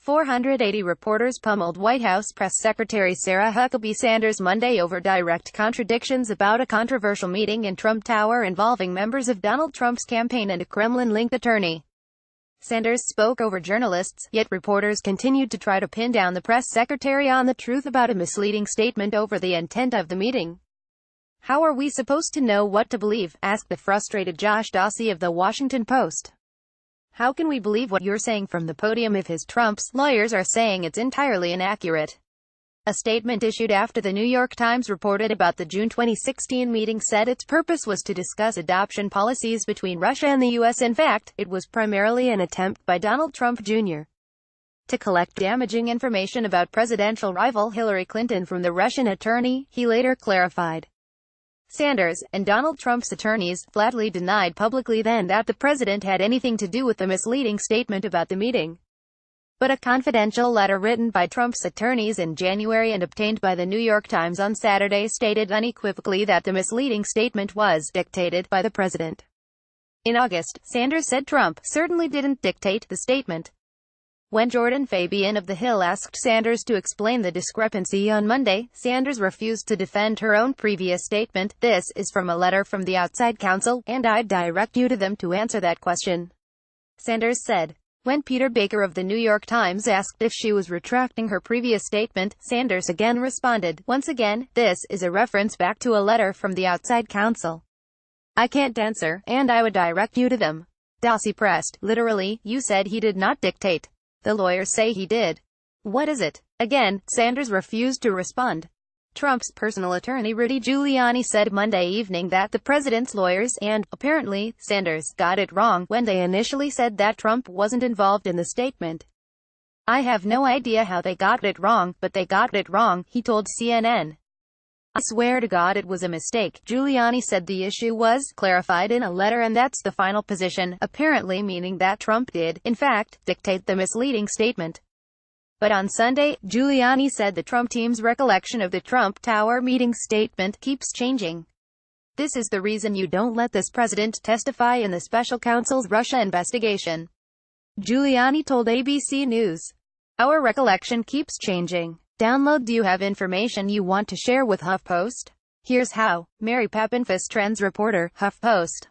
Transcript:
480 reporters pummeled White House Press Secretary Sarah Huckabee Sanders Monday over direct contradictions about a controversial meeting in Trump Tower involving members of Donald Trump's campaign and a Kremlin-linked attorney. Sanders spoke over journalists, yet reporters continued to try to pin down the press secretary on the truth about a misleading statement over the intent of the meeting. "How are we supposed to know what to believe?" asked the frustrated Josh Dawsey of The Washington Post. "How can we believe what you're saying from the podium if Trump's lawyers are saying it's entirely inaccurate?" A statement issued after the New York Times reported about the June 2016 meeting said its purpose was to discuss adoption policies between Russia and the U.S. In fact, it was primarily an attempt by Donald Trump Jr. to collect damaging information about presidential rival Hillary Clinton from the Russian attorney, he later clarified. Sanders, and Donald Trump's attorneys, flatly denied publicly then that the president had anything to do with the misleading statement about the meeting. But a confidential letter written by Trump's attorneys in January and obtained by the New York Times on Saturday stated unequivocally that the misleading statement was dictated by the president. In August, Sanders said Trump certainly didn't dictate the statement. When Jordan Fabian of The Hill asked Sanders to explain the discrepancy on Monday, Sanders refused to defend her own previous statement. "This is from a letter from the outside counsel, and I'd direct you to them to answer that question," Sanders said. When Peter Baker of The New York Times asked if she was retracting her previous statement, Sanders again responded, "Once again, this is a reference back to a letter from the outside counsel. I can't answer, and I would direct you to them." Dawsey pressed, "Literally, you said he did not dictate. The lawyers say he did. What is it?" Again, Sanders refused to respond. Trump's personal attorney Rudy Giuliani said Monday evening that the president's lawyers, and, apparently, Sanders, got it wrong when they initially said that Trump wasn't involved in the statement. "I have no idea how they got it wrong, but they got it wrong," he told CNN. "I swear to God it was a mistake." Giuliani said the issue was clarified in a letter and that's the final position, apparently meaning that Trump did, in fact, dictate the misleading statement. But on Sunday, Giuliani said the Trump team's recollection of the Trump Tower meeting statement keeps changing. "This is the reason you don't let this president testify in the special counsel's Russia investigation," Giuliani told ABC News. "Our recollection keeps changing. Download. Do you have information you want to share with HuffPost? Here's how." Mary Pappenfuss, Trends reporter, HuffPost.